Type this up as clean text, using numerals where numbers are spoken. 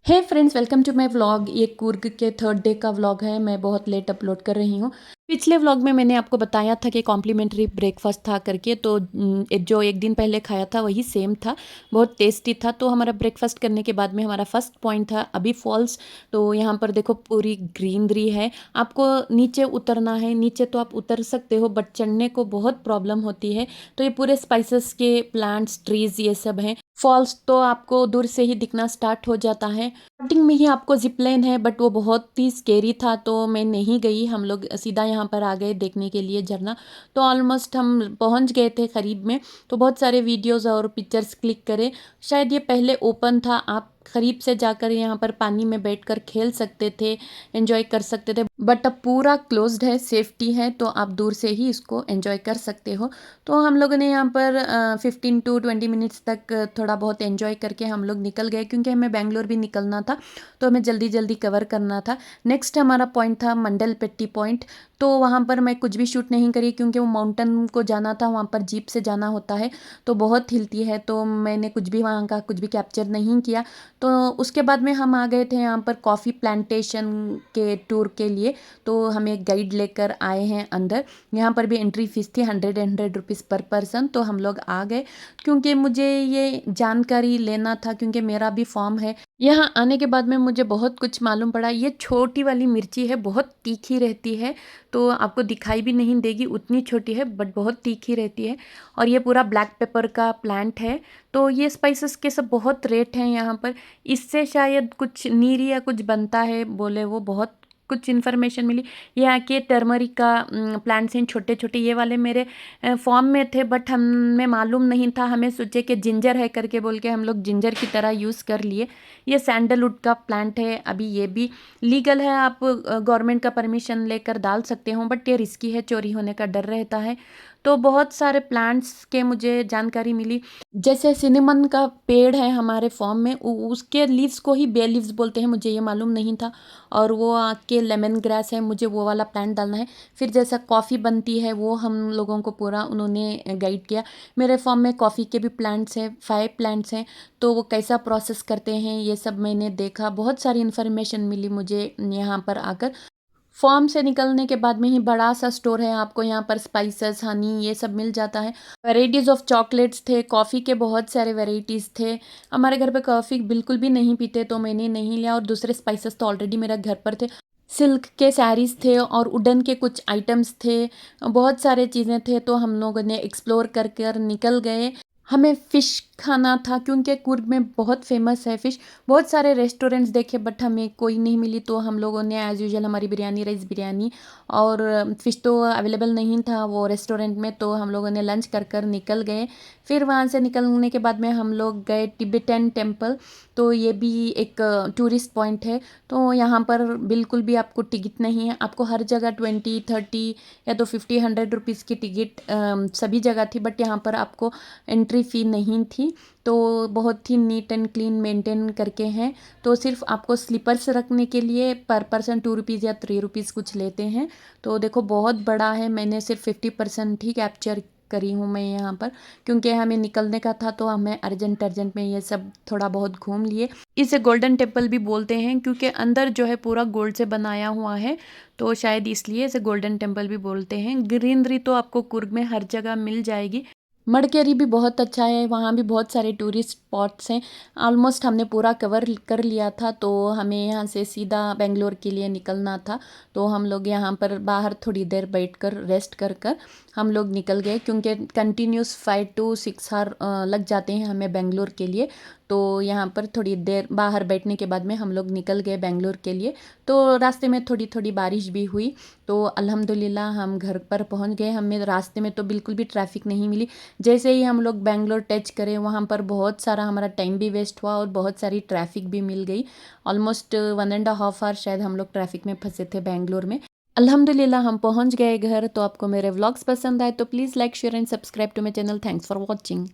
Hey friends, welcome to my vlog. ये कुर्ग के third day का व्लॉग है। मैं बहुत लेट अपलोड कर रही हूँ। पिछले व्लॉग में मैंने आपको बताया था कि कॉम्प्लीमेंट्री ब्रेकफास्ट था करके, तो जो एक दिन पहले खाया था वही सेम था। बहुत टेस्टी था। तो हमारा ब्रेकफास्ट करने के बाद में हमारा फर्स्ट पॉइंट था अभी फॉल्स। तो यहाँ पर देखो पूरी ग्रीनरी है। आपको नीचे उतरना है, नीचे तो आप उतर सकते हो बट चढ़ने को बहुत प्रॉब्लम होती है। तो ये पूरे स्पाइसेस के प्लांट्स, ट्रीज ये सब हैं। फॉल्स तो आपको दूर से ही दिखना स्टार्ट हो जाता है। स्टार्टिंग में ही आपको जिपलाइन है बट वो बहुत ही स्केरी था, तो मैं नहीं गई। हम लोग सीधा यहाँ पर आ गए देखने के लिए झरना। तो ऑलमोस्ट हम पहुँच गए थे करीब में। तो बहुत सारे वीडियोस और पिक्चर्स क्लिक करे। शायद ये पहले ओपन था, आप करीब से जाकर यहाँ पर पानी में बैठकर खेल सकते थे, एंजॉय कर सकते थे। बट अब पूरा क्लोज्ड है, सेफ्टी है, तो आप दूर से ही इसको एंजॉय कर सकते हो। तो हम लोगों ने यहाँ पर 15 to 20 मिनट्स तक थोड़ा बहुत एंजॉय करके हम लोग निकल गए, क्योंकि हमें बेंगलोर भी निकलना था। तो हमें जल्दी जल्दी कवर करना था। नेक्स्ट हमारा पॉइंट था मंडलपेट्टी पॉइंट। तो वहाँ पर मैं कुछ भी शूट नहीं करी, क्योंकि वो माउंटेन को जाना था, वहाँ पर जीप से जाना होता है तो बहुत हिलती है। तो मैंने कुछ भी वहाँ का कुछ भी कैप्चर नहीं किया। तो उसके बाद में हम आ गए थे यहाँ पर कॉफ़ी प्लांटेशन के टूर के लिए। तो हमें एक गाइड लेकर आए हैं अंदर। यहाँ पर भी एंट्री फीस थी 100 पर पर्सन। तो हम लोग आ गए, क्योंकि मुझे ये जानकारी लेना था, क्योंकि मेरा भी फॉर्म है। यहाँ आने के बाद में मुझे बहुत कुछ मालूम पड़ा। ये छोटी वाली मिर्ची है, बहुत तीखी रहती है। तो आपको दिखाई भी नहीं देगी, उतनी छोटी है बट बहुत तीखी रहती है। और ये पूरा ब्लैक पेपर का प्लांट है। तो ये स्पाइसेस के सब बहुत रेट हैं यहाँ पर। इससे शायद कुछ नीरी या कुछ बनता है बोले, वो बहुत कुछ इन्फॉर्मेशन मिली। यहाँ के टर्मरिक का प्लांट्स हैं छोटे छोटे। ये वाले मेरे फॉर्म में थे बट हमें मालूम नहीं था। हमें सोचे कि जिंजर है करके बोल के हम लोग जिंजर की तरह यूज़ कर लिए। ये सैंडलवुड का प्लांट है। अभी ये भी लीगल है, आप गवर्नमेंट का परमिशन लेकर डाल सकते हो, बट ये रिस्की है, चोरी होने का डर रहता है। तो बहुत सारे प्लांट्स के मुझे जानकारी मिली। जैसे सिनेमन का पेड़ है हमारे फॉर्म में, उसके लीव्स को ही बे लीव्स बोलते हैं, मुझे ये मालूम नहीं था। और वो आके लेमन ग्रास है, मुझे वो वाला प्लांट डालना है। फिर जैसा कॉफ़ी बनती है वो हम लोगों को पूरा उन्होंने गाइड किया। मेरे फॉर्म में कॉफ़ी के भी प्लांट्स हैं, 5 प्लांट्स हैं। तो वो कैसा प्रोसेस करते हैं ये सब मैंने देखा। बहुत सारी इन्फॉर्मेशन मिली मुझे यहाँ पर आकर। फॉर्म से निकलने के बाद में ही बड़ा सा स्टोर है, आपको यहाँ पर स्पाइसेस, हनी ये सब मिल जाता है। वैराइटीज़ ऑफ चॉकलेट्स थे, कॉफ़ी के बहुत सारे वैराइटीज़ थे। हमारे घर पे कॉफ़ी बिल्कुल भी नहीं पीते, तो मैंने नहीं लिया। और दूसरे स्पाइसेस तो ऑलरेडी मेरा घर पर थे। सिल्क के साड़ीज़ थे और वुडन के कुछ आइटम्स थे। बहुत सारे चीज़ें थे। तो हम लोगों ने एक्सप्लोर कर कर निकल गए। हमें फ़िश खाना था, क्योंकि कुर्ग में बहुत फेमस है फ़िश। बहुत सारे रेस्टोरेंट्स देखे बट हमें कोई नहीं मिली। तो हम लोगों ने एज़ यूजुअल हमारी बिरयानी, राइस बिरयानी, और फ़िश तो अवेलेबल नहीं था वो रेस्टोरेंट में। तो हम लोगों ने लंच कर कर निकल गए। फिर वहाँ से निकलने के बाद में हम लोग गए टिबेटन टेम्पल। तो ये भी एक टूरिस्ट पॉइंट है। तो यहाँ पर बिल्कुल भी आपको टिकट नहीं है। आपको हर जगह 20, 30 या तो 50, 100 रुपीज़ की टिकट सभी जगह थी, बट यहाँ पर आपको एंट्री फ़ी नहीं थी। तो बहुत ही नीट एंड क्लीन मेंटेन करके हैं। तो सिर्फ आपको स्लीपर्स रखने के लिए पर पर्सन 2 रुपीज़ या 3 रुपीज़ कुछ लेते हैं। तो देखो बहुत बड़ा है। मैंने सिर्फ 50% ही कैप्चर करी हूँ मैं यहाँ पर, क्योंकि हमें निकलने का था। तो हमें अर्जेंट अर्जेंट में ये सब थोड़ा बहुत घूम लिए। इसे गोल्डन टेम्पल भी बोलते हैं, क्योंकि अंदर जो है पूरा गोल्ड से बनाया हुआ है। तो शायद इसलिए इसे गोल्डन टेम्पल भी बोलते हैं। ग्रीनरी तो आपको कुर्ग में हर जगह मिल जाएगी। मडकेरी भी बहुत अच्छा है, वहाँ भी बहुत सारे टूरिस्ट स्पॉट्स हैं। ऑलमोस्ट हमने पूरा कवर कर लिया था। तो हमें यहाँ से सीधा बेंगलोर के लिए निकलना था। तो हम लोग यहाँ पर बाहर थोड़ी देर बैठकर रेस्ट कर कर हम लोग निकल गए, क्योंकि कंटिन्यूस 5 to 6 आवर लग जाते हैं हमें बेंगलोर के लिए। तो यहाँ पर थोड़ी देर बाहर बैठने के बाद में हम लोग निकल गए बेंगलोर के लिए। तो रास्ते में थोड़ी थोड़ी बारिश भी हुई। तो अल्हम्दुलिल्लाह हम घर पर पहुँच गए। हमें रास्ते में तो बिल्कुल भी ट्रैफिक नहीं मिली। जैसे ही हम लोग बेंगलोर टच करें, वहाँ पर बहुत सारा हमारा टाइम भी वेस्ट हुआ और बहुत सारी ट्रैफिक भी मिल गई। ऑलमोस्ट 1.5 आवर शायद हम लोग ट्रैफिक में फंसे थे बेंगलोर में। अल्हम्दुलिल्लाह हम पहुँच गए घर। तो आपको मेरे व्लॉग्स पसंद आए तो please like, share and subscribe to my channel. Thanks for watching.